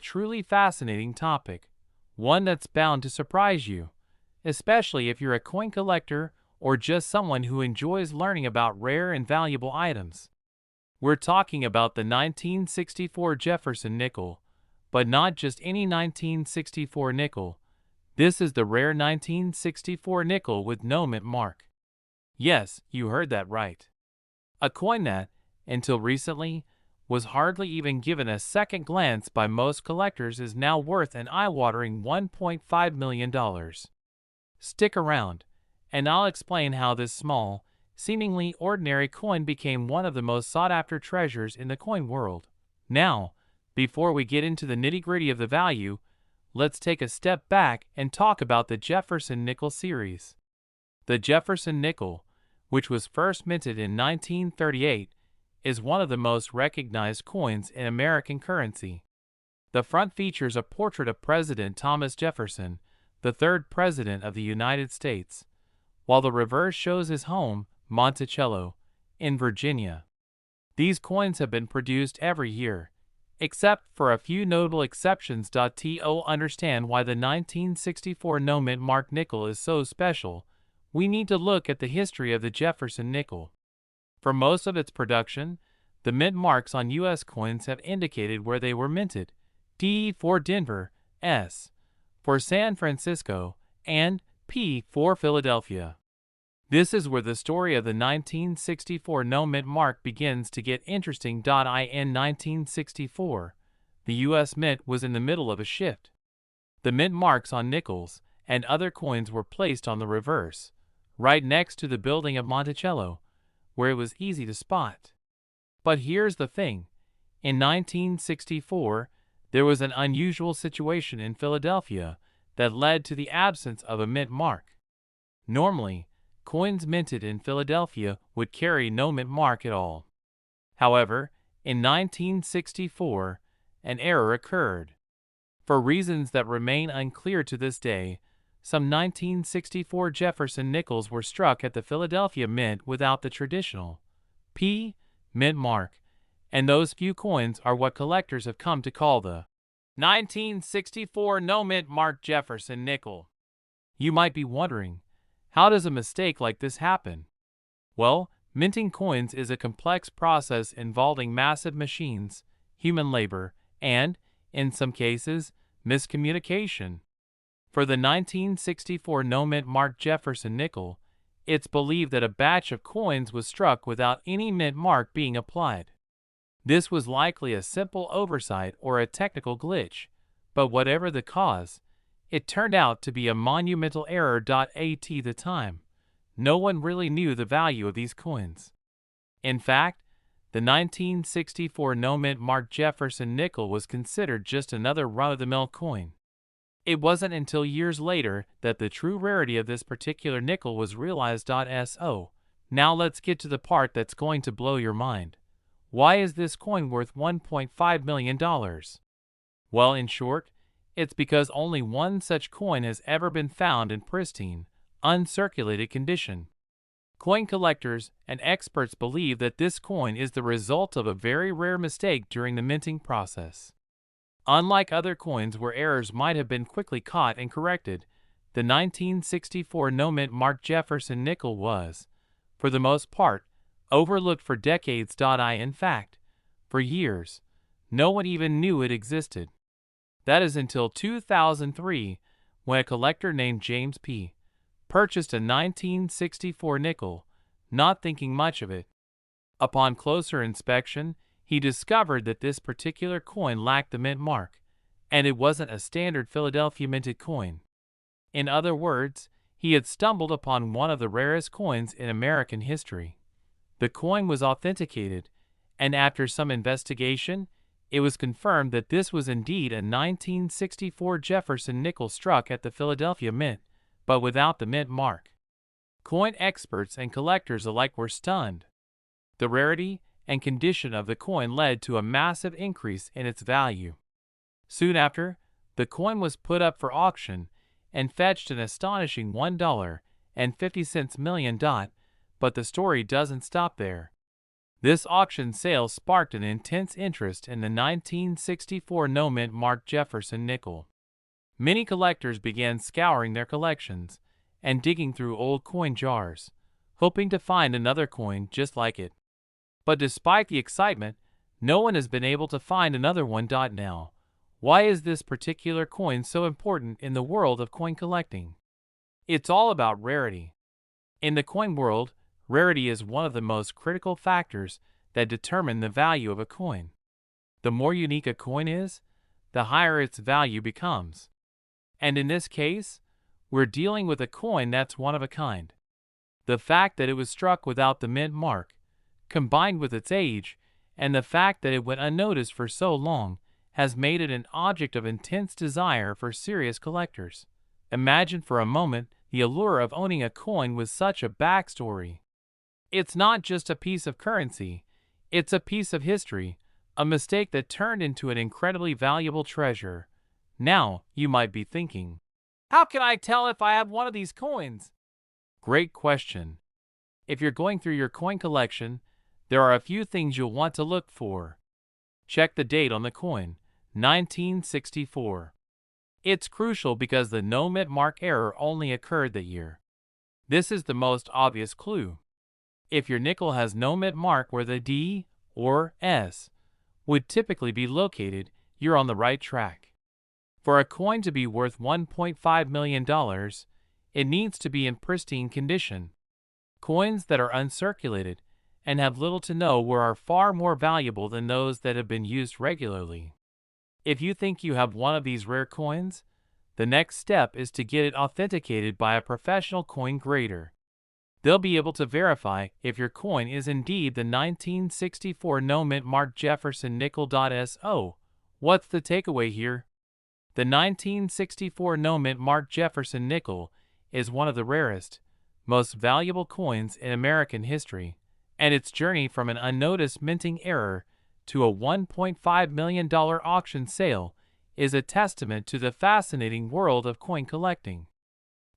Truly fascinating topic, one that's bound to surprise you, especially if you're a coin collector or just someone who enjoys learning about rare and valuable items. We're talking about the 1964 Jefferson nickel, but not just any 1964 nickel. This is the rare 1964 nickel with no mint mark. Yes, you heard that right. A coin that, until recently, was hardly even given a second glance by most collectors is now worth an eye-watering $1.5 million. Stick around, and I'll explain how this small, seemingly ordinary coin became one of the most sought-after treasures in the coin world. Now, before we get into the nitty-gritty of the value, let's take a step back and talk about the Jefferson nickel series. The Jefferson nickel, which was first minted in 1938, is one of the most recognized coins in American currency. The front features a portrait of President Thomas Jefferson, the third President of the United States, while the reverse shows his home, Monticello, in Virginia. These coins have been produced every year, except for a few notable exceptions. To understand why the 1964 no mint mark nickel is so special, we need to look at the history of the Jefferson nickel. For most of its production, the mint marks on U.S. coins have indicated where they were minted: D for Denver, S for San Francisco, and P for Philadelphia. This is where the story of the 1964 no mint mark begins to get interesting. In 1964, the U.S. Mint was in the middle of a shift. The mint marks on nickels and other coins were placed on the reverse, right next to the building of Monticello, where it was easy to spot. But here's the thing. In 1964, there was an unusual situation in Philadelphia that led to the absence of a mint mark. Normally, coins minted in Philadelphia would carry no mint mark at all. However, in 1964, an error occurred. For reasons that remain unclear to this day, some 1964 Jefferson nickels were struck at the Philadelphia Mint without the traditional P mint mark, and those few coins are what collectors have come to call the 1964 no mint mark Jefferson nickel. You might be wondering, how does a mistake like this happen? Well, minting coins is a complex process involving massive machines, human labor, and, in some cases, miscommunication. For the 1964 no mint mark Jefferson nickel, it's believed that a batch of coins was struck without any mint mark being applied. This was likely a simple oversight or a technical glitch, but whatever the cause, it turned out to be a monumental error. At the time, no one really knew the value of these coins. In fact, the 1964 no mint mark Jefferson nickel was considered just another run-of-the-mill coin. It wasn't until years later that the true rarity of this particular nickel was realized. So, now let's get to the part that's going to blow your mind. Why is this coin worth $1.5 million? Well, in short, it's because only one such coin has ever been found in pristine, uncirculated condition. Coin collectors and experts believe that this coin is the result of a very rare mistake during the minting process. Unlike other coins where errors might have been quickly caught and corrected, the 1964 no mint mark Jefferson nickel was, for the most part, overlooked for decades. In fact, for years, no one even knew it existed. That is until 2003, when a collector named James P. purchased a 1964 nickel, not thinking much of it. Upon closer inspection, he discovered that this particular coin lacked the mint mark, and it wasn't a standard Philadelphia minted coin. In other words, he had stumbled upon one of the rarest coins in American history. The coin was authenticated, and after some investigation, it was confirmed that this was indeed a 1964 Jefferson nickel struck at the Philadelphia Mint, but without the mint mark. Coin experts and collectors alike were stunned. The rarity and condition of the coin led to a massive increase in its value. Soon after, the coin was put up for auction and fetched an astonishing $1.50 million. But the story doesn't stop there. This auction sale sparked an intense interest in the 1964 no-mint marked Jefferson nickel. Many collectors began scouring their collections and digging through old coin jars, hoping to find another coin just like it. But despite the excitement, no one has been able to find another one. Now, why is this particular coin so important in the world of coin collecting? It's all about rarity. In the coin world, rarity is one of the most critical factors that determine the value of a coin. The more unique a coin is, the higher its value becomes. And in this case, we're dealing with a coin that's one of a kind. The fact that it was struck without the mint mark, combined with its age, and the fact that it went unnoticed for so long, has made it an object of intense desire for serious collectors. Imagine for a moment the allure of owning a coin with such a backstory. It's not just a piece of currency, it's a piece of history, a mistake that turned into an incredibly valuable treasure. Now, you might be thinking, how can I tell if I have one of these coins? Great question. If you're going through your coin collection, there are a few things you'll want to look for. Check the date on the coin, 1964. It's crucial because the no mint mark error only occurred that year. This is the most obvious clue. If your nickel has no mint mark where the D or S would typically be located, you're on the right track. For a coin to be worth $1.5 million, it needs to be in pristine condition. Coins that are uncirculated and have little to no wear are far more valuable than those that have been used regularly. If you think you have one of these rare coins, the next step is to get it authenticated by a professional coin grader. They'll be able to verify if your coin is indeed the 1964 no mint marked Jefferson nickel. So, what's the takeaway here? The 1964 no mint marked Jefferson nickel is one of the rarest, most valuable coins in American history, and its journey from an unnoticed minting error to a $1.5 million auction sale is a testament to the fascinating world of coin collecting.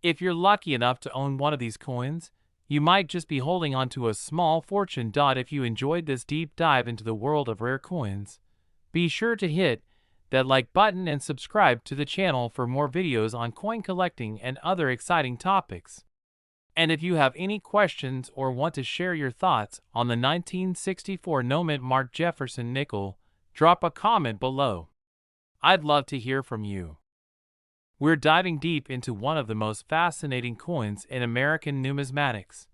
If you're lucky enough to own one of these coins, you might just be holding on to a small fortune. If you enjoyed this deep dive into the world of rare coins, be sure to hit that like button and subscribe to the channel for more videos on coin collecting and other exciting topics. And if you have any questions or want to share your thoughts on the 1964 no mint marked Jefferson nickel, drop a comment below. I'd love to hear from you. We're diving deep into one of the most fascinating coins in American numismatics,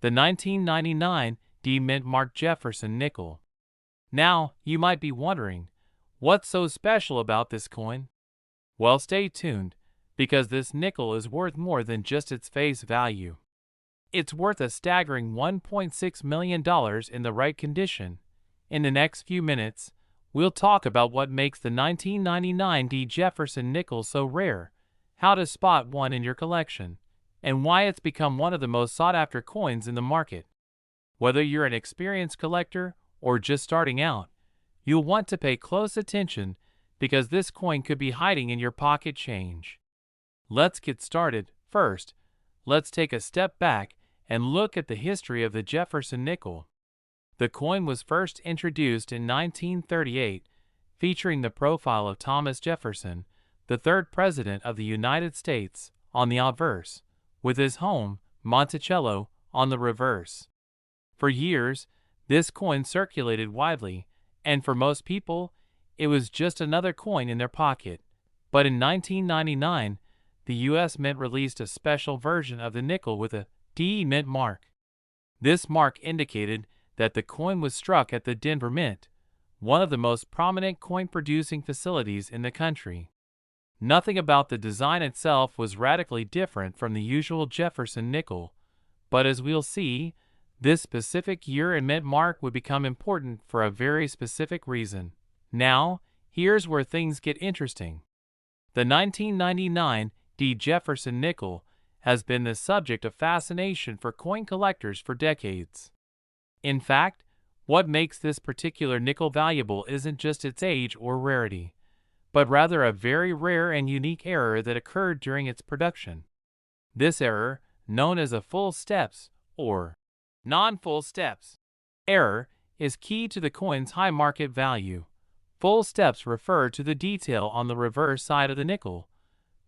the 1999 D mint marked Jefferson nickel. Now, you might be wondering, what's so special about this coin? Well, stay tuned, because this nickel is worth more than just its face value. It's worth a staggering $1.6 million in the right condition. In the next few minutes, we'll talk about what makes the 1999 D Jefferson nickel so rare, how to spot one in your collection, and why it's become one of the most sought-after coins in the market. Whether you're an experienced collector or just starting out, you'll want to pay close attention because this coin could be hiding in your pocket change. Let's get started. First, let's take a step back and look at the history of the Jefferson nickel. The coin was first introduced in 1938, featuring the profile of Thomas Jefferson, the third president of the United States, on the obverse, with his home, Monticello, on the reverse. For years, this coin circulated widely, and for most people, it was just another coin in their pocket. But in 1999, the U.S. Mint released a special version of the nickel with a D mint mark. This mark indicated that the coin was struck at the Denver Mint, one of the most prominent coin-producing facilities in the country. Nothing about the design itself was radically different from the usual Jefferson nickel, but as we'll see, this specific year and mint mark would become important for a very specific reason. Now, here's where things get interesting. The 1999 D Jefferson nickel has been the subject of fascination for coin collectors for decades. In fact, what makes this particular nickel valuable isn't just its age or rarity, but rather a very rare and unique error that occurred during its production. This error, known as a full steps or non-full steps error, is key to the coin's high market value. Full steps refer to the detail on the reverse side of the nickel,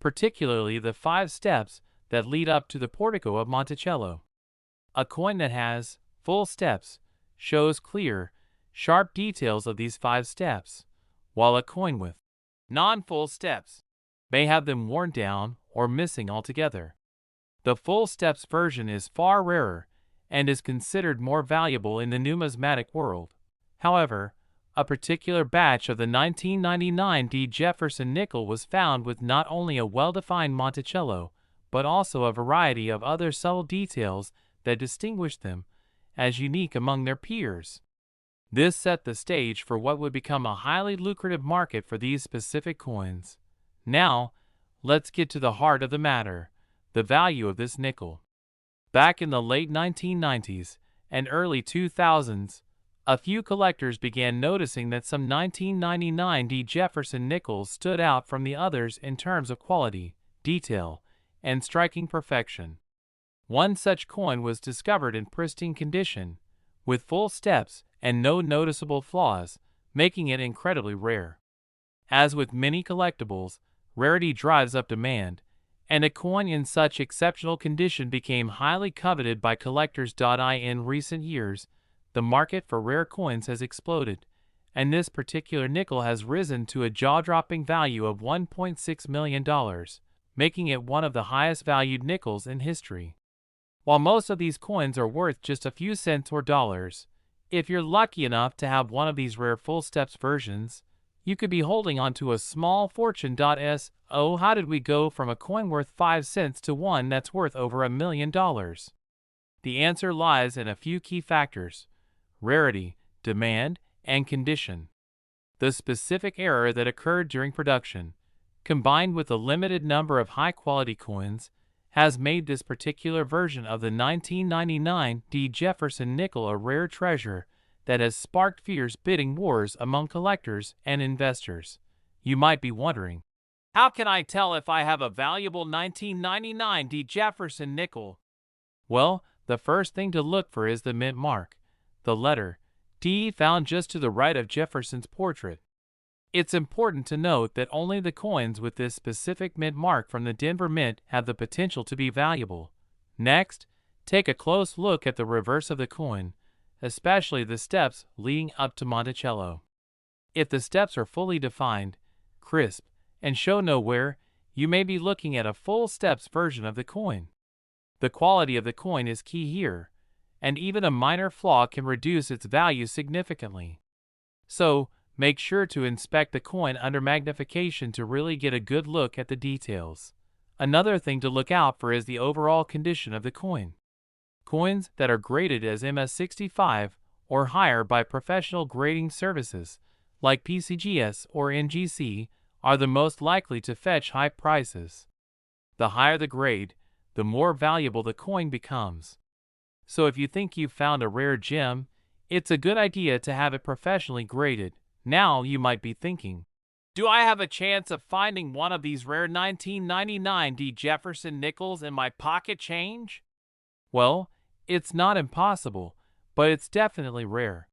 particularly the 5 steps that lead up to the portico of Monticello. A coin that has full steps shows clear, sharp details of these 5 steps, while a coin with non-full steps may have them worn down or missing altogether. The full steps version is far rarer and is considered more valuable in the numismatic world. However, a particular batch of the 1999 D. Jefferson nickel was found with not only a well-defined Monticello, but also a variety of other subtle details that distinguished them as unique among their peers. This set the stage for what would become a highly lucrative market for these specific coins. Now, let's get to the heart of the matter, the value of this nickel. Back in the late 1990s and early 2000s, a few collectors began noticing that some 1999 D. Jefferson nickels stood out from the others in terms of quality, detail, and striking perfection. One such coin was discovered in pristine condition, with full steps and no noticeable flaws, making it incredibly rare. As with many collectibles, rarity drives up demand, and a coin in such exceptional condition became highly coveted by collectors. In recent years, the market for rare coins has exploded, and this particular nickel has risen to a jaw-dropping value of $1.6 million, making it one of the highest valued nickels in history. While most of these coins are worth just a few cents or dollars, if you're lucky enough to have one of these rare full steps versions, you could be holding on to a small fortune. So how did we go from a coin worth 5 cents to one that's worth over $1 million? The answer lies in a few key factors: rarity, demand, and condition. The specific error that occurred during production, combined with a limited number of high-quality coins, has made this particular version of the 1999 D. Jefferson nickel a rare treasure that has sparked fierce bidding wars among collectors and investors. You might be wondering, how can I tell if I have a valuable 1999 D. Jefferson nickel? Well, the first thing to look for is the mint mark, the letter D found just to the right of Jefferson's portrait. It's important to note that only the coins with this specific mint mark from the Denver Mint have the potential to be valuable. Next, take a close look at the reverse of the coin, especially the steps leading up to Monticello. If the steps are fully defined, crisp, and show no wear, you may be looking at a full steps version of the coin. The quality of the coin is key here, and even a minor flaw can reduce its value significantly. So, make sure to inspect the coin under magnification to really get a good look at the details. Another thing to look out for is the overall condition of the coin. Coins that are graded as MS65 or higher by professional grading services, like PCGS or NGC, are the most likely to fetch high prices. The higher the grade, the more valuable the coin becomes. So if you think you've found a rare gem, it's a good idea to have it professionally graded. Now you might be thinking, do I have a chance of finding one of these rare 1999 D. Jefferson nickels in my pocket change? Well, it's not impossible, but it's definitely rare.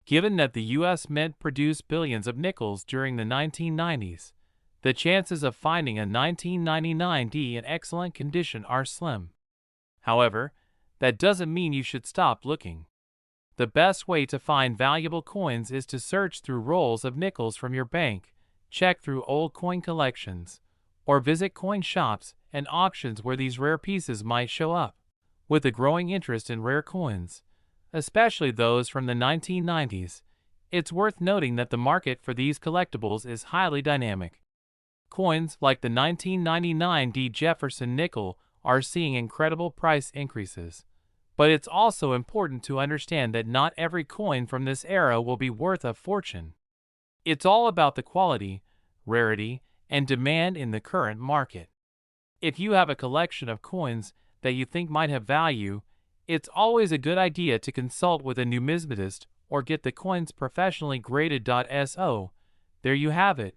Given that the U.S. Mint produced billions of nickels during the 1990s, the chances of finding a 1999 D in excellent condition are slim. However, that doesn't mean you should stop looking. The best way to find valuable coins is to search through rolls of nickels from your bank, check through old coin collections, or visit coin shops and auctions where these rare pieces might show up. With a growing interest in rare coins, especially those from the 1990s, it's worth noting that the market for these collectibles is highly dynamic. Coins like the 1999 D. Jefferson nickel are seeing incredible price increases. But it's also important to understand that not every coin from this era will be worth a fortune. It's all about the quality, rarity, and demand in the current market. If you have a collection of coins that you think might have value, it's always a good idea to consult with a numismatist or get the coins professionally graded. So, there you have it,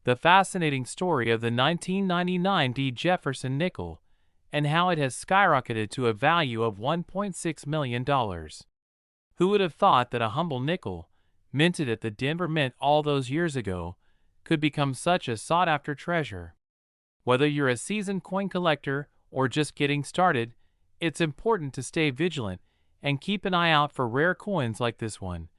the fascinating story of the 1999 D. Jefferson nickel, and how it has skyrocketed to a value of $1.6 million. Who would have thought that a humble nickel, minted at the Denver Mint all those years ago, could become such a sought-after treasure? Whether you're a seasoned coin collector or just getting started, it's important to stay vigilant and keep an eye out for rare coins like this one,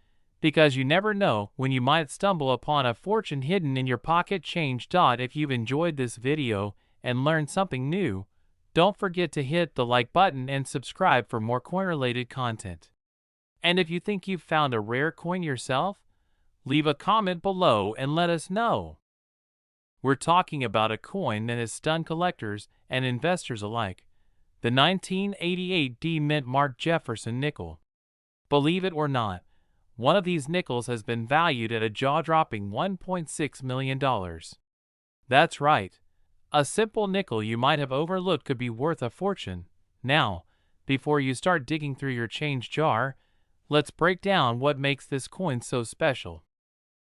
because you never know when you might stumble upon a fortune hidden in your pocket change. If you've enjoyed this video and learned something new, don't forget to hit the like button and subscribe for more coin-related content. And if you think you've found a rare coin yourself, leave a comment below and let us know. We're talking about a coin that has stunned collectors and investors alike, the 1988 D Mint Mark Jefferson nickel. Believe it or not, one of these nickels has been valued at a jaw-dropping $1.6 million. That's right, a simple nickel you might have overlooked could be worth a fortune. Now, before you start digging through your change jar, let's break down what makes this coin so special.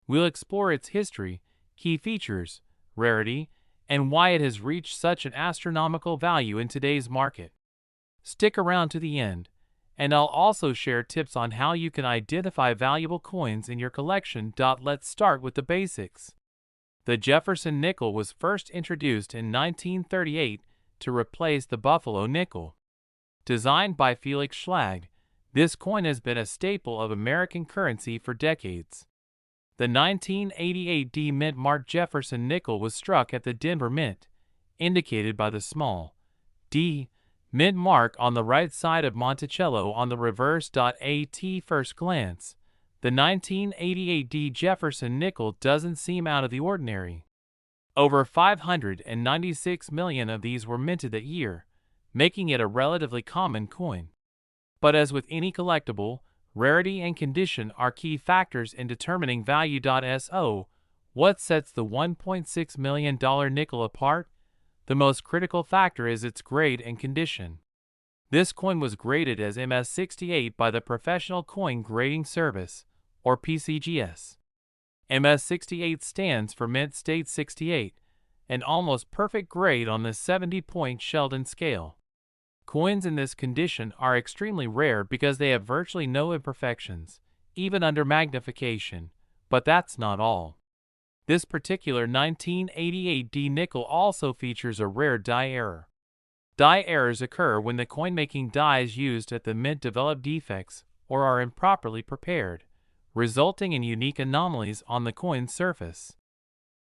We'll explore its history, key features, rarity, and why it has reached such an astronomical value in today's market. Stick around to the end, and I'll also share tips on how you can identify valuable coins in your collection. Let's start with the basics. The Jefferson nickel was first introduced in 1938 to replace the Buffalo nickel. Designed by Felix Schlag, this coin has been a staple of American currency for decades. The 1988 D Mint Mark Jefferson nickel was struck at the Denver Mint, indicated by the small D Mint mark on the right side of Monticello on the reverse. At first glance, the 1988 D Jefferson nickel doesn't seem out of the ordinary. Over 596 million of these were minted that year, making it a relatively common coin. But as with any collectible, rarity and condition are key factors in determining value. So, what sets the $1.6 million nickel apart? The most critical factor is its grade and condition. This coin was graded as MS68 by the Professional Coin Grading Service, or PCGS. MS68 stands for Mint State 68, an almost perfect grade on the 70-point Sheldon scale. Coins in this condition are extremely rare because they have virtually no imperfections, even under magnification, but that's not all. This particular 1988 D nickel also features a rare die error. Die errors occur when the coin-making dies used at the mint develop defects or are improperly prepared, resulting in unique anomalies on the coin's surface.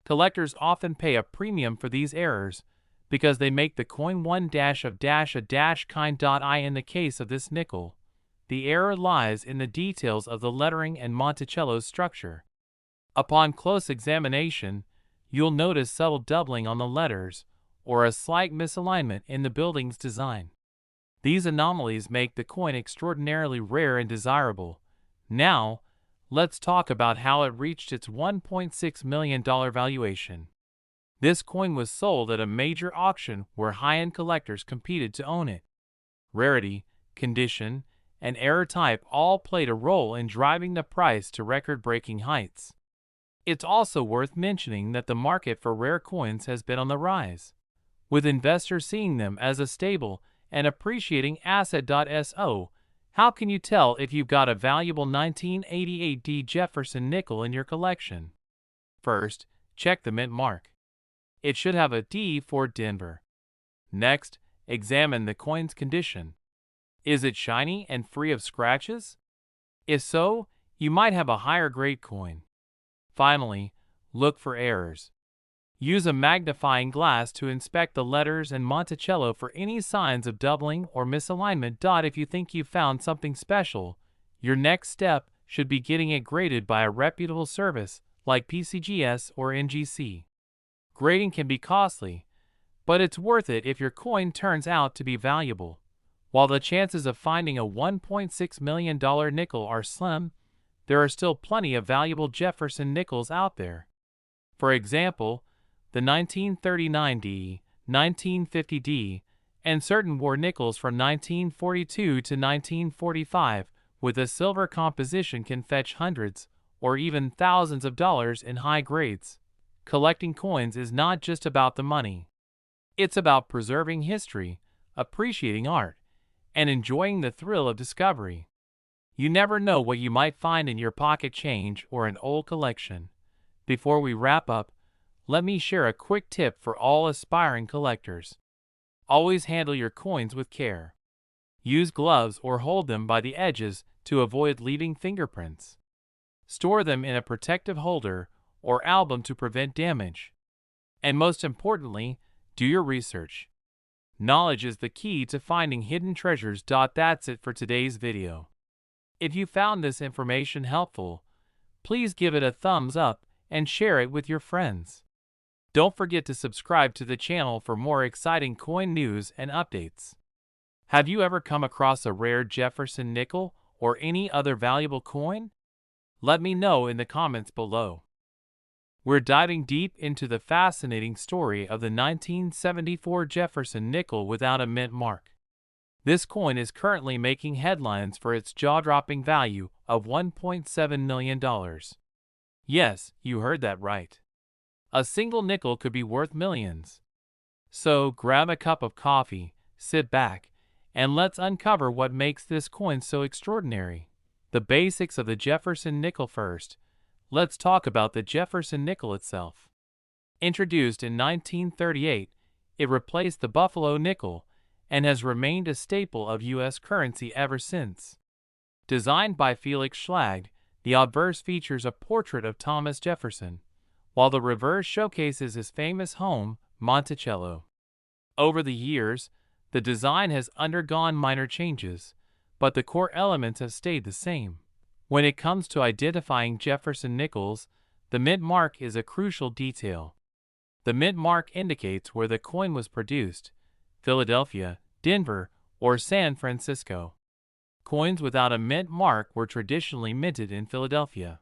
Collectors often pay a premium for these errors, because they make the coin one dash of dash a dash kind. In the case of this nickel, the error lies in the details of the lettering and Monticello's structure. Upon close examination, you'll notice subtle doubling on the letters or a slight misalignment in the building's design. These anomalies make the coin extraordinarily rare and desirable. Now, let's talk about how it reached its $1.6 million valuation. This coin was sold at a major auction where high-end collectors competed to own it. Rarity, condition, and error type all played a role in driving the price to record-breaking heights. It's also worth mentioning that the market for rare coins has been on the rise, with investors seeing them as a stable and appreciating asset. So, how can you tell if you've got a valuable 1988 D Jefferson nickel in your collection? First, check the mint mark. It should have a D for Denver. Next, examine the coin's condition. Is it shiny and free of scratches? If so, you might have a higher grade coin. Finally, look for errors. Use a magnifying glass to inspect the letters and Monticello for any signs of doubling or misalignment. If you think you've found something special, your next step should be getting it graded by a reputable service like PCGS or NGC. Grading can be costly, but it's worth it if your coin turns out to be valuable. While the chances of finding a $1.6 million nickel are slim, there are still plenty of valuable Jefferson nickels out there. For example, the 1939D, 1950D, and certain war nickels from 1942 to 1945 with a silver composition can fetch hundreds or even thousands of dollars in high grades. Collecting coins is not just about the money. It's about preserving history, appreciating art, and enjoying the thrill of discovery. You never know what you might find in your pocket change or an old collection. Before we wrap up, let me share a quick tip for all aspiring collectors. Always handle your coins with care. Use gloves or hold them by the edges to avoid leaving fingerprints. Store them in a protective holder or album to prevent damage. And most importantly, do your research. Knowledge is the key to finding hidden treasures. That's it for today's video. If you found this information helpful, please give it a thumbs up and share it with your friends. Don't forget to subscribe to the channel for more exciting coin news and updates. Have you ever come across a rare Jefferson nickel or any other valuable coin? Let me know in the comments below. We're diving deep into the fascinating story of the 1974 Jefferson nickel without a mint mark. This coin is currently making headlines for its jaw-dropping value of $1.7 million. Yes, you heard that right. A single nickel could be worth millions. So grab a cup of coffee, sit back, and let's uncover what makes this coin so extraordinary. The basics of the Jefferson nickel first. Let's talk about the Jefferson nickel itself. Introduced in 1938, it replaced the Buffalo nickel and has remained a staple of U.S. currency ever since. Designed by Felix Schlag, the obverse features a portrait of Thomas Jefferson, while the reverse showcases his famous home, Monticello. Over the years, the design has undergone minor changes, but the core elements have stayed the same. When it comes to identifying Jefferson nickels, the mint mark is a crucial detail. The mint mark indicates where the coin was produced: Philadelphia, Denver, or San Francisco. Coins without a mint mark were traditionally minted in Philadelphia.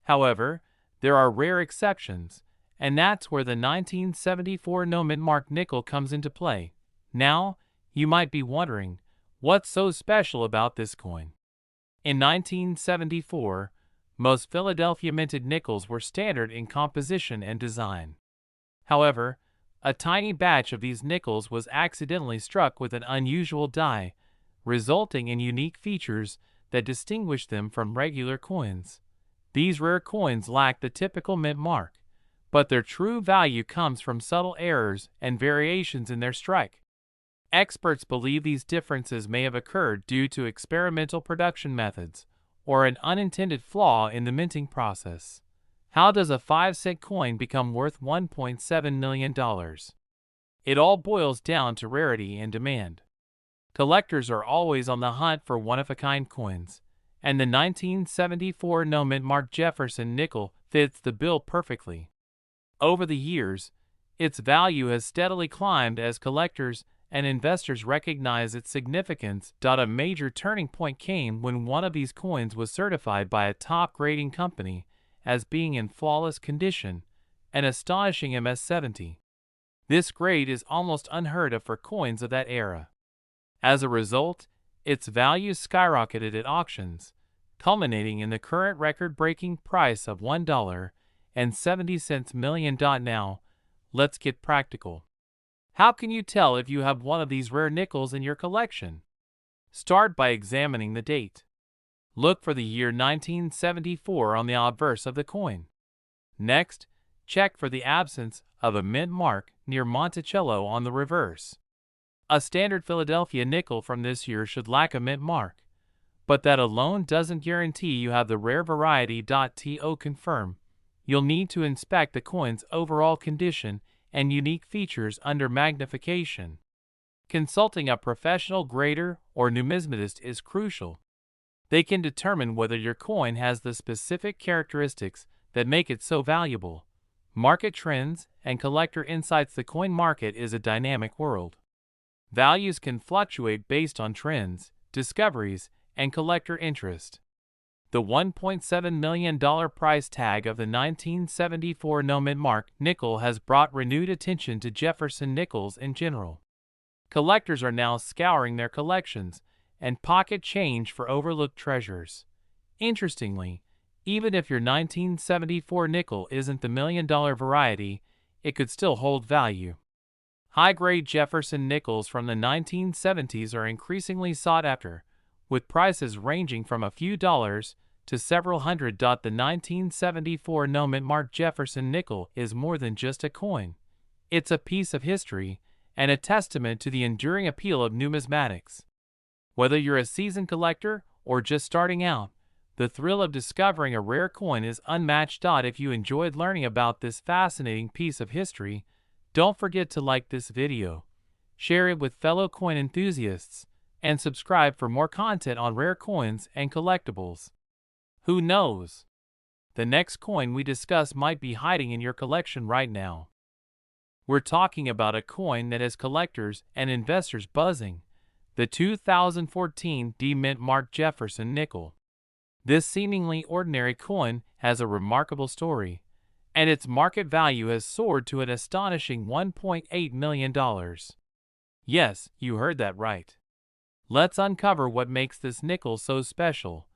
However, there are rare exceptions, and that's where the 1974 no mint mark nickel comes into play. Now, you might be wondering, what's so special about this coin? In 1974, most Philadelphia minted nickels were standard in composition and design. However, a tiny batch of these nickels was accidentally struck with an unusual die, resulting in unique features that distinguished them from regular coins. These rare coins lack the typical mint mark, but their true value comes from subtle errors and variations in their strike. Experts believe these differences may have occurred due to experimental production methods or an unintended flaw in the minting process. How does a 5-cent coin become worth $1.7 million? It all boils down to rarity and demand. Collectors are always on the hunt for one-of-a-kind coins, and the 1974 no mint mark Jefferson nickel fits the bill perfectly. Over the years, its value has steadily climbed as collectors and investors recognize its significance. A major turning point came when one of these coins was certified by a top grading company as being in flawless condition, an astonishing MS-70. This grade is almost unheard of for coins of that era. As a result, its value skyrocketed at auctions, culminating in the current record-breaking price of $1.70 million. Now, let's get practical. How can you tell if you have one of these rare nickels in your collection? Start by examining the date. Look for the year 1974 on the obverse of the coin. Next, check for the absence of a mint mark near Monticello on the reverse. A standard Philadelphia nickel from this year should lack a mint mark, but that alone doesn't guarantee you have the rare variety. To confirm, you'll need to inspect the coin's overall condition and unique features under magnification. Consulting a professional grader or numismatist is crucial. They can determine whether your coin has the specific characteristics that make it so valuable. Market trends and collector insights. The coin market is a dynamic world. Values can fluctuate based on trends, discoveries, and collector interest. The $1.7 million price tag of the 1974 no mint mark nickel has brought renewed attention to Jefferson nickels in general. Collectors are now scouring their collections and pocket change for overlooked treasures. Interestingly, even if your 1974 nickel isn't the $1 million variety, it could still hold value. High-grade Jefferson nickels from the 1970s are increasingly sought after, with prices ranging from a few dollars to several hundred. The 1974 no-mint Jefferson nickel is more than just a coin. It's a piece of history and a testament to the enduring appeal of numismatics. Whether you're a seasoned collector or just starting out, the thrill of discovering a rare coin is unmatched. If you enjoyed learning about this fascinating piece of history, don't forget to like this video, share it with fellow coin enthusiasts, and subscribe for more content on rare coins and collectibles. Who knows? The next coin we discuss might be hiding in your collection right now. We're talking about a coin that has collectors and investors buzzing, the 2014 Mint Jefferson nickel. This seemingly ordinary coin has a remarkable story, and its market value has soared to an astonishing $1.8 million. Yes, you heard that right. Let's uncover what makes this nickel so special,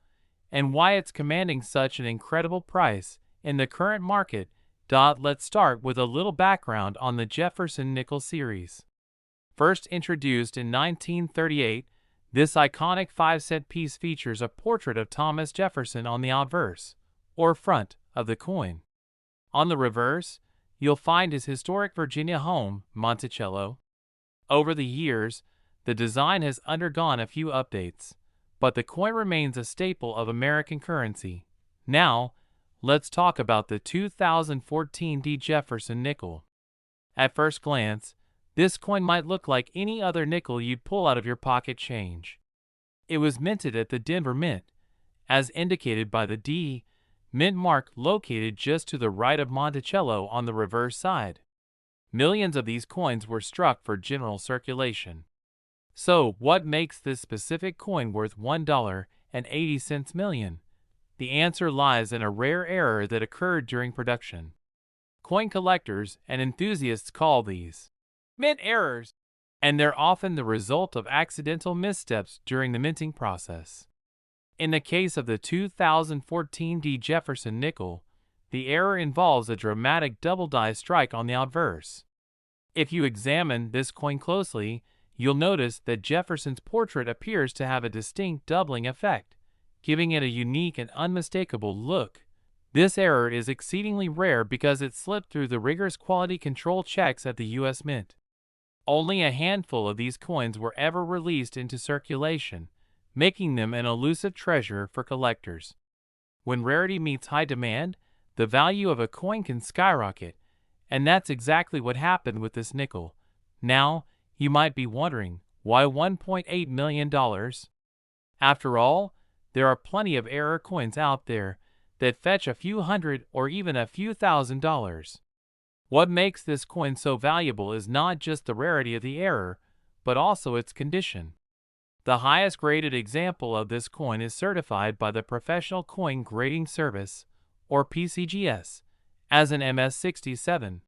and why it's commanding such an incredible price in the current market. Let's start with a little background on the Jefferson nickel series. First introduced in 1938, this iconic 5-cent piece features a portrait of Thomas Jefferson on the obverse, or front, of the coin. On the reverse, you'll find his historic Virginia home, Monticello. Over the years, the design has undergone a few updates, but the coin remains a staple of American currency. Now, let's talk about the 2014 Jefferson nickel. At first glance, this coin might look like any other nickel you'd pull out of your pocket change. It was minted at the Denver Mint, as indicated by the D Mint mark located just to the right of Monticello on the reverse side. Millions of these coins were struck for general circulation. So, what makes this specific coin worth $1.80 million? The answer lies in a rare error that occurred during production. Coin collectors and enthusiasts call these mint errors, and they're often the result of accidental missteps during the minting process. In the case of the 2014 Jefferson nickel, the error involves a dramatic double die strike on the obverse. If you examine this coin closely, you'll notice that Jefferson's portrait appears to have a distinct doubling effect, giving it a unique and unmistakable look. This error is exceedingly rare because it slipped through the rigorous quality control checks at the U.S. Mint. Only a handful of these coins were ever released into circulation, making them an elusive treasure for collectors. When rarity meets high demand, the value of a coin can skyrocket, and that's exactly what happened with this nickel. Now, you might be wondering, why $1.8 million? After all, there are plenty of error coins out there that fetch a few hundred or even a few $1,000s. What makes this coin so valuable is not just the rarity of the error, but also its condition. The highest graded example of this coin is certified by the Professional Coin Grading Service, or PCGS, as an MS67.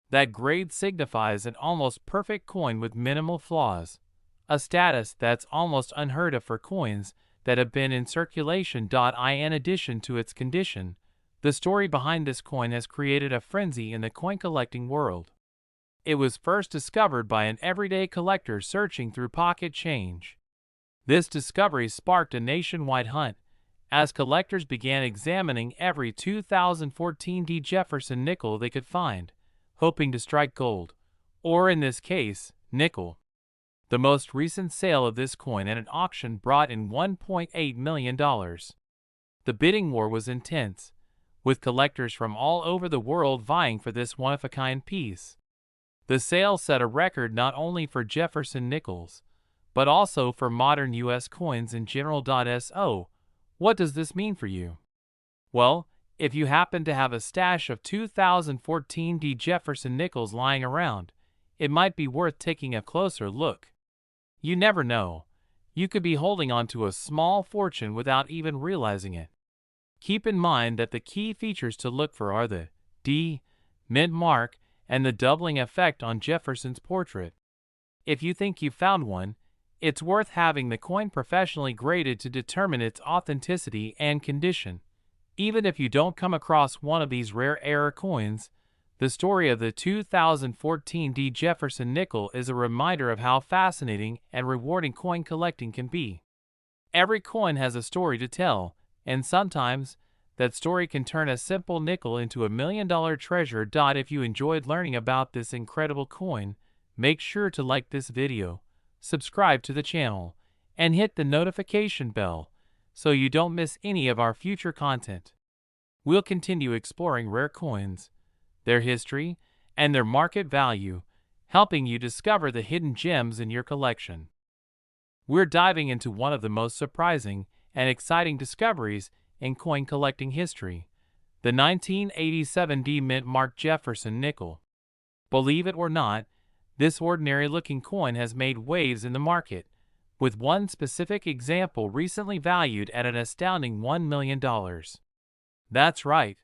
That grade signifies an almost perfect coin with minimal flaws, a status that's almost unheard of for coins that have been in circulation. In addition to its condition, the story behind this coin has created a frenzy in the coin collecting world. It was first discovered by an everyday collector searching through pocket change. This discovery sparked a nationwide hunt, as collectors began examining every 2014 Jefferson nickel they could find, hoping to strike gold, or in this case, nickel. The most recent sale of this coin at an auction brought in $1.8 million. The bidding war was intense, with collectors from all over the world vying for this one-of-a-kind piece. The sale set a record not only for Jefferson nickels, but also for modern U.S. coins in general. So, what does this mean for you? Well, if you happen to have a stash of 2014 Jefferson nickels lying around, it might be worth taking a closer look. You never know. You could be holding on to a small fortune without even realizing it. Keep in mind that the key features to look for are the D Mint mark and the doubling effect on Jefferson's portrait. If you think you've found one, it's worth having the coin professionally graded to determine its authenticity and condition. Even if you don't come across one of these rare error coins, the story of the 2014 Jefferson nickel is a reminder of how fascinating and rewarding coin collecting can be. Every coin has a story to tell, and sometimes that story can turn a simple nickel into $1 million treasure. If you enjoyed learning about this incredible coin, make sure to like this video, subscribe to the channel, and hit the notification bell so you don't miss any of our future content. We'll continue exploring rare coins, their history, and their market value, helping you discover the hidden gems in your collection. We're diving into one of the most surprising and exciting discoveries in coin collecting history, the 1987 Mint Jefferson nickel. Believe it or not, this ordinary-looking coin has made waves in the market, with one specific example recently valued at an astounding $1 million. That's right,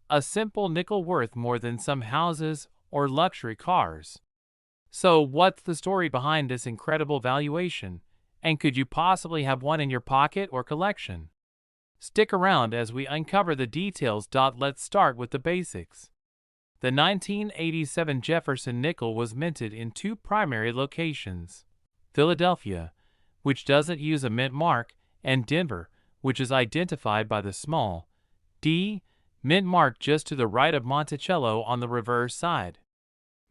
a simple nickel worth more than some houses or luxury cars. So what's the story behind this incredible valuation, and could you possibly have one in your pocket or collection? Stick around as we uncover the details. Let's start with the basics. The 1987 Jefferson nickel was minted in two primary locations: Philadelphia, which doesn't use a mint mark, and Denver, which is identified by the small D mint mark just to the right of Monticello on the reverse side.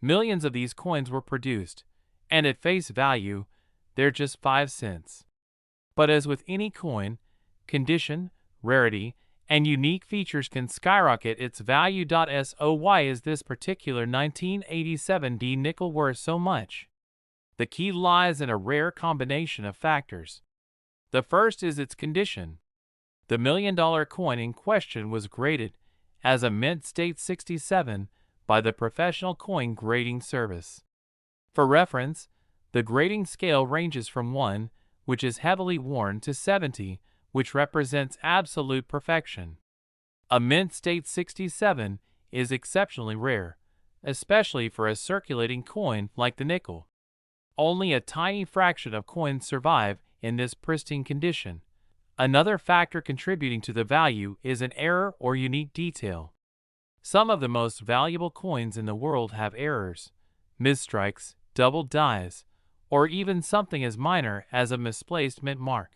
Millions of these coins were produced, and at face value, they're just 5 cents. But as with any coin, condition, rarity, and unique features can skyrocket its value. So why is this particular 1987 D nickel worth so much? The key lies in a rare combination of factors. The first is its condition. The $1 million coin in question was graded as a mint state 67 by the Professional Coin Grading Service. For reference, the grading scale ranges from 1, which is heavily worn, to 70, which represents absolute perfection. A mint state 67 is exceptionally rare, especially for a circulating coin like the nickel. Only a tiny fraction of coins survive in this pristine condition. Another factor contributing to the value is an error or unique detail. Some of the most valuable coins in the world have errors, misstrikes, double dies, or even something as minor as a misplaced mint mark.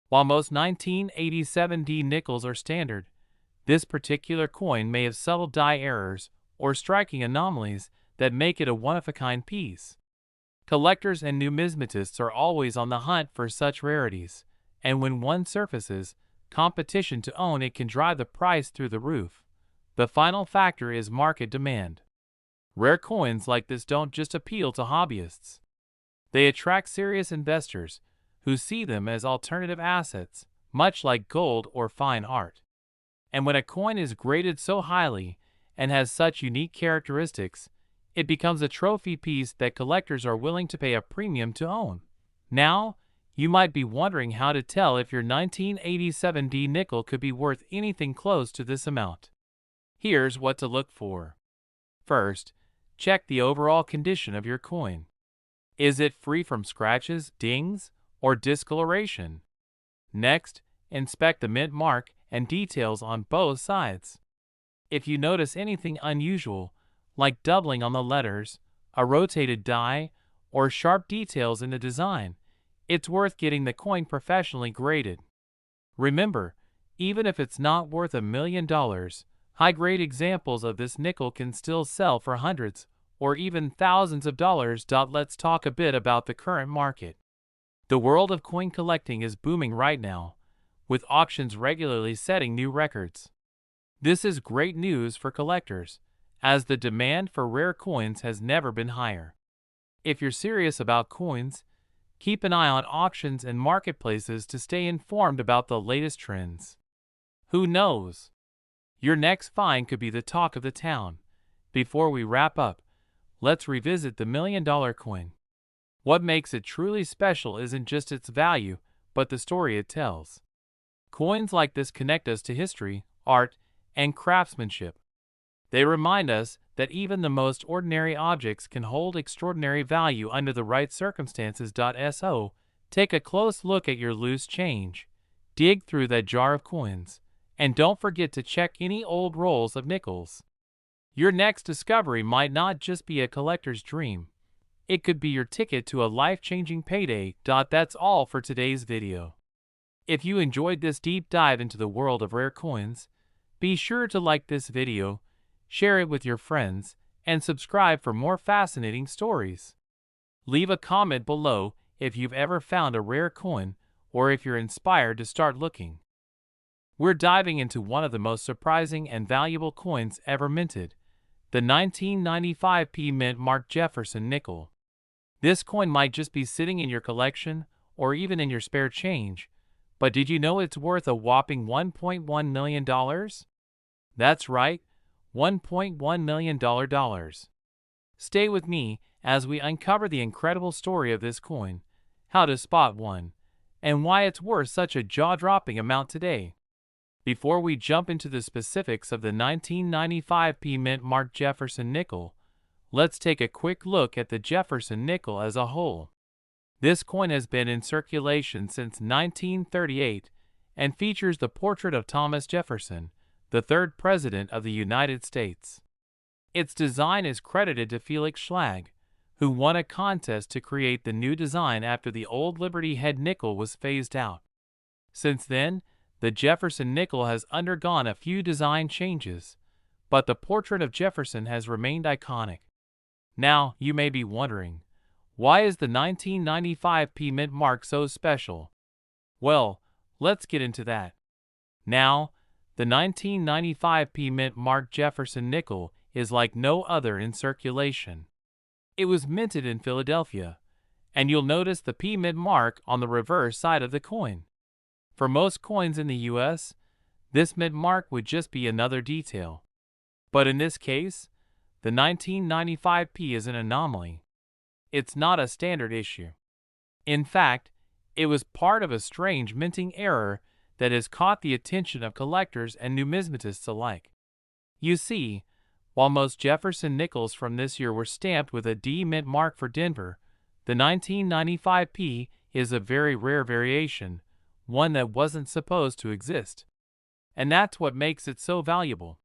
While most 1987 D nickels are standard, this particular coin may have subtle die errors or striking anomalies that make it a one-of-a-kind piece. Collectors and numismatists are always on the hunt for such rarities, and when one surfaces, competition to own it can drive the price through the roof. The final factor is market demand. Rare coins like this don't just appeal to hobbyists. They attract serious investors who see them as alternative assets, much like gold or fine art. And when a coin is graded so highly and has such unique characteristics, it becomes a trophy piece that collectors are willing to pay a premium to own. Now, you might be wondering how to tell if your 1987 D nickel could be worth anything close to this amount. Here's what to look for. First, check the overall condition of your coin. Is it free from scratches, dings, or discoloration? Next, inspect the mint mark and details on both sides. If you notice anything unusual, like doubling on the letters, a rotated die, or sharp details in the design, it's worth getting the coin professionally graded. Remember, even if it's not worth $1 million, high-grade examples of this nickel can still sell for hundreds or even thousands of dollars. Let's talk a bit about the current market. The world of coin collecting is booming right now, with auctions regularly setting new records. This is great news for collectors, as the demand for rare coins has never been higher. If you're serious about coins, keep an eye on auctions and marketplaces to stay informed about the latest trends. Who knows? Your next find could be the talk of the town. Before we wrap up, let's revisit the $1 million coin. What makes it truly special isn't just its value, but the story it tells. Coins like this connect us to history, art, and craftsmanship. They remind us that even the most ordinary objects can hold extraordinary value under the right circumstances. So, take a close look at your loose change, dig through that jar of coins, and don't forget to check any old rolls of nickels. Your next discovery might not just be a collector's dream. It could be your ticket to a life-changing payday. That's all for today's video. If you enjoyed this deep dive into the world of rare coins, be sure to like this video, share it with your friends, and subscribe for more fascinating stories. Leave a comment below if you've ever found a rare coin or if you're inspired to start looking. We're diving into one of the most surprising and valuable coins ever minted, the 1995p mint marked Jefferson nickel. This coin might just be sitting in your collection or even in your spare change, but did you know it's worth a whopping $1.1 million? That's right, $1.1 million. Stay with me as we uncover the incredible story of this coin, how to spot one, and why it's worth such a jaw-dropping amount today. Before we jump into the specifics of the 1995p mint marked Jefferson nickel, let's take a quick look at the Jefferson nickel as a whole. This coin has been in circulation since 1938 and features the portrait of Thomas Jefferson, the third president of the United States. Its design is credited to Felix Schlag, who won a contest to create the new design after the old Liberty Head nickel was phased out. Since then, the Jefferson nickel has undergone a few design changes, but the portrait of Jefferson has remained iconic. Now, you may be wondering, why is the 1995p mint mark so special? Well, let's get into that. Now, the 1995p mint marked Jefferson nickel is like no other in circulation. It was minted in Philadelphia, and you'll notice the P mint mark on the reverse side of the coin. For most coins in the US, this mint mark would just be another detail. But in this case, the 1995p is an anomaly. It's not a standard issue. In fact, it was part of a strange minting error that has caught the attention of collectors and numismatists alike. You see, while most Jefferson nickels from this year were stamped with a D mint mark for Denver, the 1995p is a very rare variation, one that wasn't supposed to exist. And that's what makes it so valuable.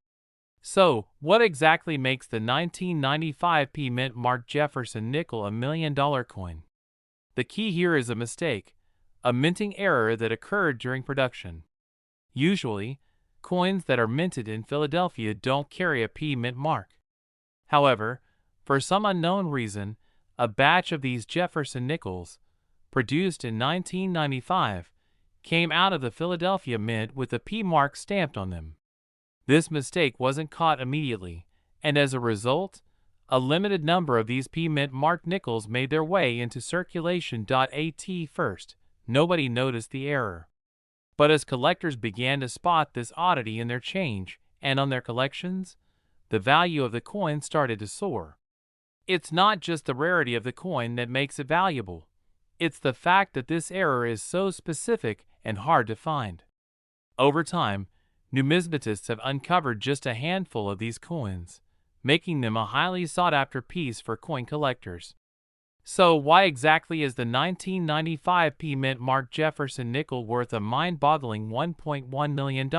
So, what exactly makes the 1995p mint marked Jefferson nickel $1 million coin? The key here is a mistake, a minting error that occurred during production. Usually, coins that are minted in Philadelphia don't carry a P mint mark. However, for some unknown reason, a batch of these Jefferson nickels, produced in 1995, came out of the Philadelphia Mint with a P mark stamped on them. This mistake wasn't caught immediately, and as a result, a limited number of these P mint marked nickels made their way into circulation. At first, nobody noticed the error. But as collectors began to spot this oddity in their change and on their collections, the value of the coin started to soar. It's not just the rarity of the coin that makes it valuable. It's the fact that this error is so specific and hard to find. Over time, numismatists have uncovered just a handful of these coins, making them a highly sought-after piece for coin collectors. So why exactly is the 1995p mint marked Jefferson nickel worth a mind-boggling $1.1 million?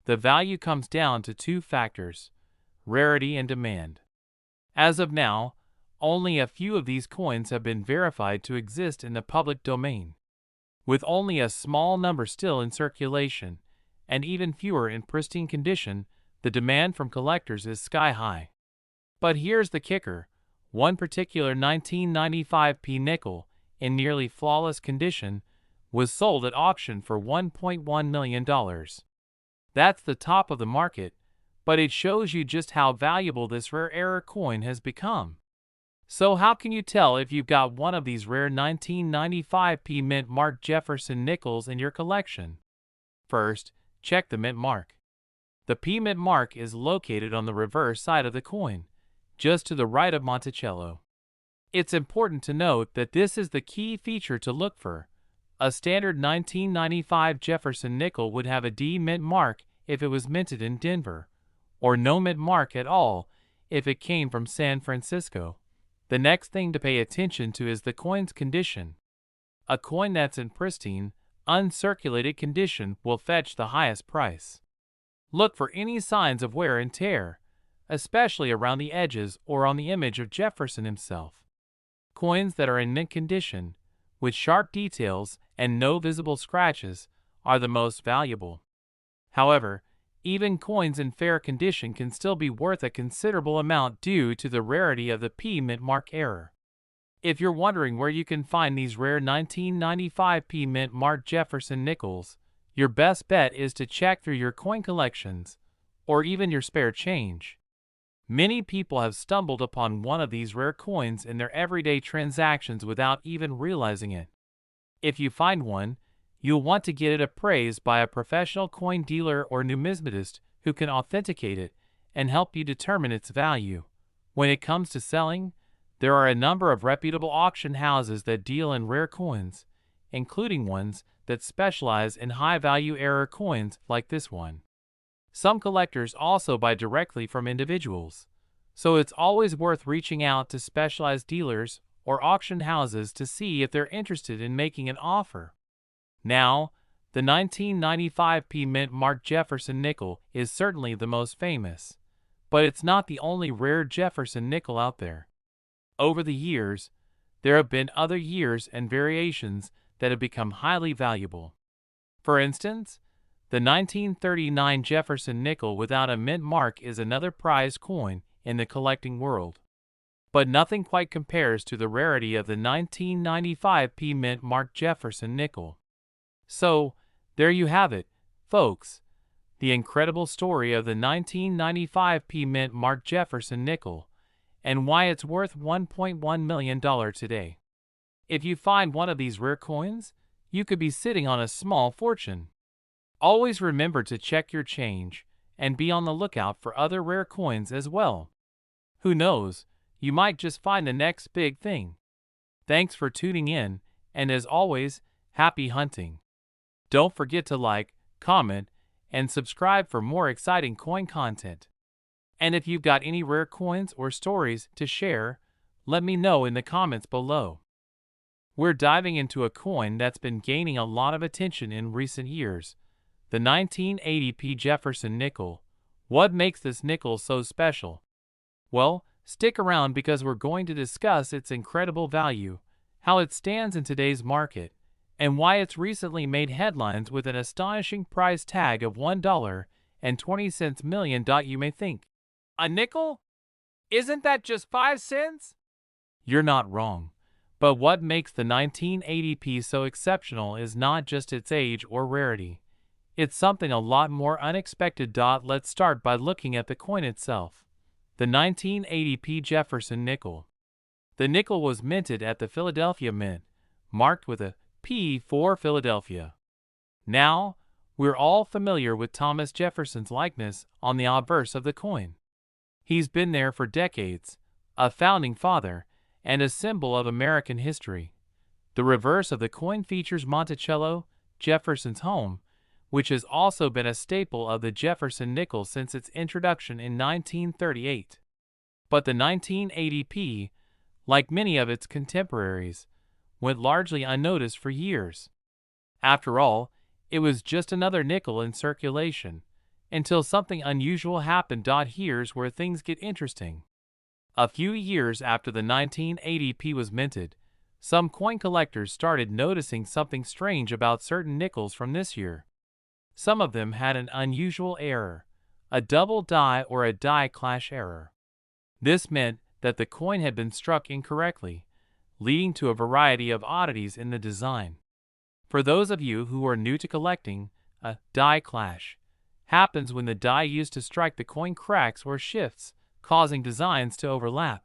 The value comes down to two factors: rarity and demand. As of now, only a few of these coins have been verified to exist in the public domain. With only a small number still in circulation, and even fewer in pristine condition, the demand from collectors is sky-high. But here's the kicker: one particular 1995p nickel, in nearly flawless condition, was sold at auction for $1.1 million. That's the top of the market, but it shows you just how valuable this rare error coin has become. So how can you tell if you've got one of these rare 1995p mint marked Jefferson nickels in your collection? First, check the mint mark. The P mint mark is located on the reverse side of the coin, just to the right of Monticello. It's important to note that this is the key feature to look for. A standard 1995 Jefferson nickel would have a D mint mark if it was minted in Denver, or no mint mark at all if it came from San Francisco. The next thing to pay attention to is the coin's condition. A coin that's in pristine, uncirculated condition will fetch the highest price. Look for any signs of wear and tear, especially around the edges or on the image of Jefferson himself. Coins that are in mint condition, with sharp details and no visible scratches, are the most valuable. However, even coins in fair condition can still be worth a considerable amount due to the rarity of the P mint mark error. If you're wondering where you can find these rare 1995 P mint mark Jefferson nickels, your best bet is to check through your coin collections, or even your spare change. Many people have stumbled upon one of these rare coins in their everyday transactions without even realizing it. If you find one, you'll want to get it appraised by a professional coin dealer or numismatist who can authenticate it and help you determine its value. When it comes to selling, there are a number of reputable auction houses that deal in rare coins, including ones that specialize in high-value error coins like this one. Some collectors also buy directly from individuals, so it's always worth reaching out to specialized dealers or auction houses to see if they're interested in making an offer. Now, the 1995 P mint mark Jefferson nickel is certainly the most famous, but it's not the only rare Jefferson nickel out there. Over the years, there have been other years and variations that have become highly valuable. For instance, the 1939 Jefferson nickel without a mint mark is another prized coin in the collecting world. But nothing quite compares to the rarity of the 1995 P mint mark Jefferson nickel. So, there you have it, folks, the incredible story of the 1995 P mint mark Jefferson nickel, and why it's worth $1.1 million today. If you find one of these rare coins, you could be sitting on a small fortune. Always remember to check your change and be on the lookout for other rare coins as well. Who knows, you might just find the next big thing. Thanks for tuning in, and as always, happy hunting. Don't forget to like, comment, and subscribe for more exciting coin content. And if you've got any rare coins or stories to share, let me know in the comments below. We're diving into a coin that's been gaining a lot of attention in recent years, the 1980 P Jefferson nickel. What makes this nickel so special? Well, stick around because we're going to discuss its incredible value, how it stands in today's market, and why it's recently made headlines with an astonishing price tag of $1.20 million. You may think, a nickel? Isn't that just 5 cents? You're not wrong. But what makes the 1980p so exceptional is not just its age or rarity. It's something a lot more unexpected. Let's start by looking at the coin itself. The 1980p Jefferson nickel. The nickel was minted at the Philadelphia Mint, marked with a P for Philadelphia. Now, we're all familiar with Thomas Jefferson's likeness on the obverse of the coin. He's been there for decades, a founding father, and a symbol of American history. The reverse of the coin features Monticello, Jefferson's home, which has also been a staple of the Jefferson nickel since its introduction in 1938. But the 1980p, like many of its contemporaries, went largely unnoticed for years. After all, it was just another nickel in circulation, until something unusual happened. Here's where things get interesting. A few years after the 1980p was minted, some coin collectors started noticing something strange about certain nickels from this year. Some of them had an unusual error, a double die or a die clash error. This meant that the coin had been struck incorrectly, leading to a variety of oddities in the design. For those of you who are new to collecting, a die clash happens when the die used to strike the coin cracks or shifts, causing designs to overlap.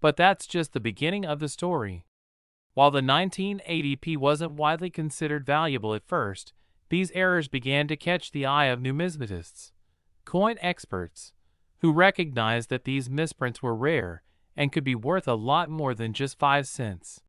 But that's just the beginning of the story. While the 1980p wasn't widely considered valuable at first, these errors began to catch the eye of numismatists, coin experts, who recognized that these misprints were rare and could be worth a lot more than just 5 cents.